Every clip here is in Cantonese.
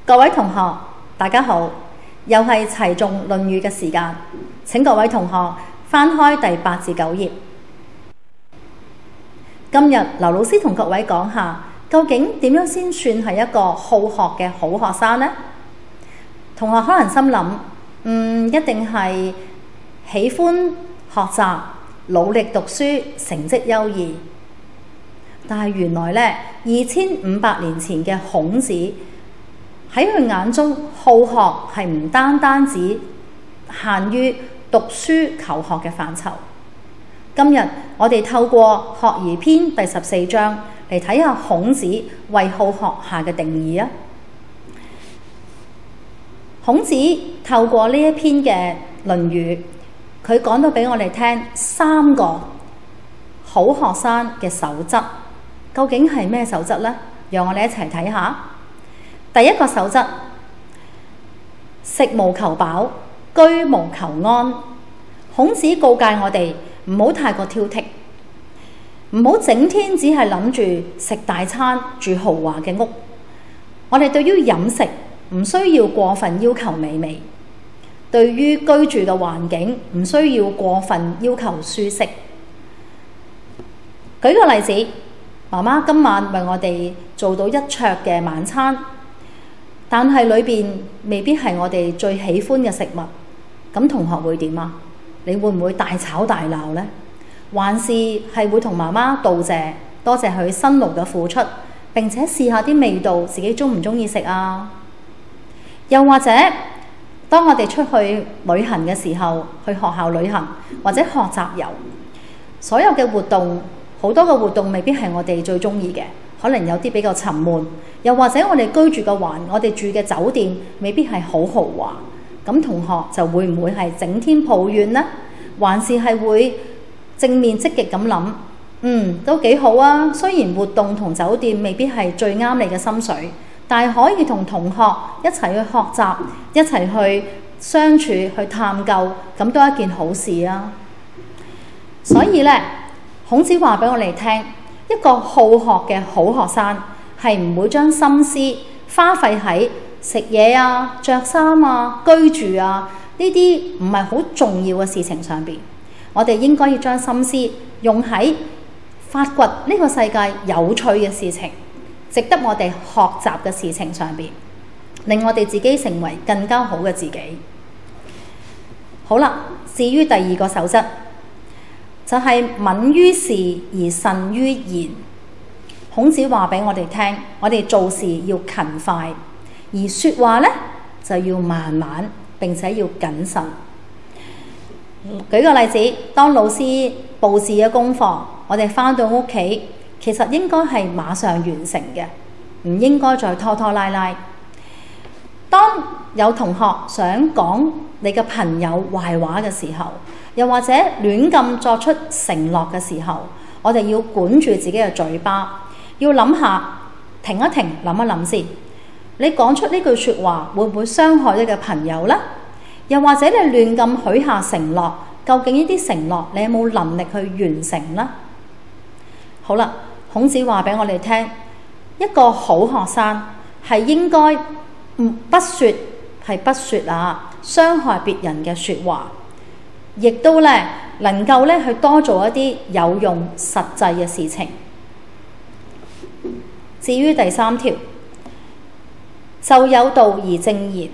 各位同學，大家好，又係齊誦《論語》嘅時間。請各位同學翻開第8至9頁。今日劉老師同各位講下，究竟點樣先算係一個好學嘅好學生呢？同學可能心諗，一定係喜歡學習、努力讀書、成績優異。但係原來呢，2500年前嘅孔子喺佢眼中，好學係唔單止限於讀書求學嘅範疇。今日我哋透過《學而篇》第14章嚟睇下孔子為好學下嘅定義啊！孔子透過呢一篇嘅《論語》，佢講到俾我哋聽3個好學生嘅守則，究竟係咩守則呢？讓我哋一齊睇下。第一個守則：食無求飽，居無求安。孔子告誡我哋唔好太過挑剔，唔好整天只係諗住食大餐、住豪華嘅屋。我哋對於飲食唔需要過分要求美味，對於居住嘅環境唔需要過分要求舒適。舉個例子，媽媽今晚為我哋做到一桌嘅晚餐，但係裏邊未必係我哋最喜歡嘅食物，咁同學會點啊？你會唔會大吵大鬧呢？還是係會同媽媽道謝，多謝佢辛勞嘅付出，並且試下啲味道自己鍾唔鍾意食啊？又或者當我哋出去旅行嘅時候，去學校旅行或者學習遊，所有嘅活動，好多嘅活動未必係我哋最鍾意嘅，可能有啲比較沉悶，又或者我哋居住嘅我哋住嘅酒店未必係好豪華，咁同學就會唔會係整天抱怨呢？還是係會正面積極咁諗，都幾好啊！雖然活動同酒店未必係最啱你嘅心水，但係可以同同學一齊去學習，一齊去相處，去探究，咁都係一件好事啊！所以呢，孔子話俾我哋聽，一個好學嘅好學生係唔會將心思花費喺食嘢啊、着衫啊、居住啊呢啲唔係好重要嘅事情上邊。我哋應該要將心思用喺發掘呢個世界有趣嘅事情，值得我哋學習嘅事情上邊，令我哋自己成為更加好嘅自己。好啦，至於第2個守則，就係敏於事而慎於言。孔子話俾我哋聽，我哋做事要勤快，而說話呢就要慢慢，並且要謹慎。舉個例子，當老師佈置嘅功課，我哋返到屋企，其實應該係馬上完成嘅，唔應該再拖拖拉拉。當有同學想講你嘅朋友壞話嘅時候，又或者亂咁作出承諾嘅時候，我哋要管住自己嘅嘴巴，要諗下，停一停，諗一諗先。你講出呢句説話會唔會傷害你嘅朋友呢？又或者你亂咁許下承諾，究竟呢啲承諾你有冇能力去完成呢？好啦，孔子話俾我哋聽，一個好學生係應該不説傷害別人嘅説話，亦都能夠去多做一啲有用實際嘅事情。至於第3條，就有道而正言。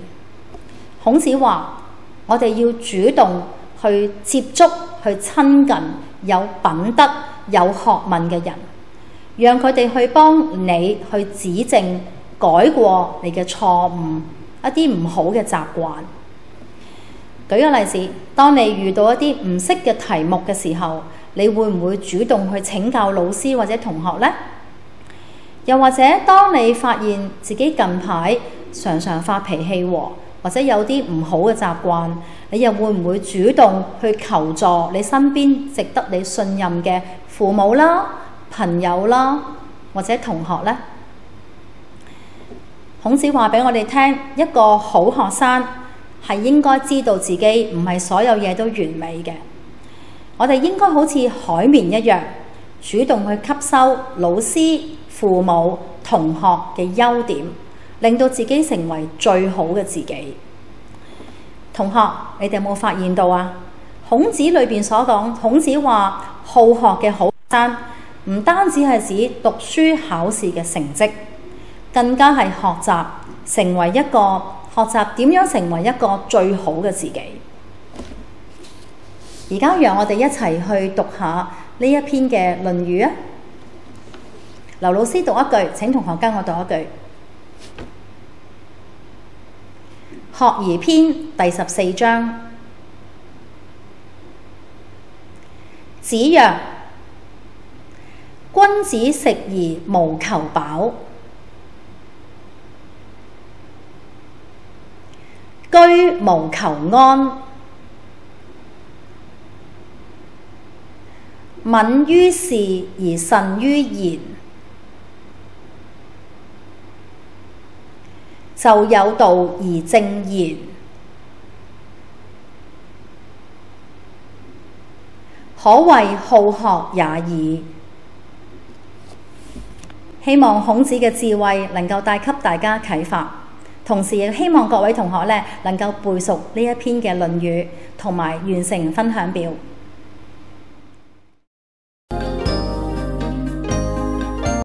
孔子話我哋要主動去接觸、去親近有品德、有學問嘅人，讓佢哋去幫你去指正、改過你嘅錯誤，一啲唔好嘅習慣。舉個例子，當你遇到一啲唔識嘅題目嘅時候，你會唔會主動去請教老師或者同學呢？又或者當你發現自己近排常常發脾氣，或者有啲唔好嘅習慣，你又會唔會主動去求助你身邊值得你信任嘅父母啦、朋友啦，或者同學呢？孔子話俾我哋聽，一個好學生係應該知道自己唔係所有嘢都完美嘅。我哋應該好似海綿一樣，主動去吸收老師、父母、同學嘅優點，令到自己成為最好嘅自己。同學，你哋有冇發現到啊？孔子裏邊所講，孔子話好學嘅好學生，唔單止係指讀書考試嘅成績，更加係學習點樣成為一個最好嘅自己。而家讓我哋一齊去讀下呢一篇嘅《論語》啊！劉老師讀一句，請同學跟我讀一句。學而篇第14章。子曰：君子食而無求飽，居無求安，敏於事而慎於言，就有道而正言，可謂好學也已。希望孔子嘅智慧能夠帶給大家啟發，同時亦希望各位同學能夠背熟呢一篇嘅《論語》，同埋完成分享表。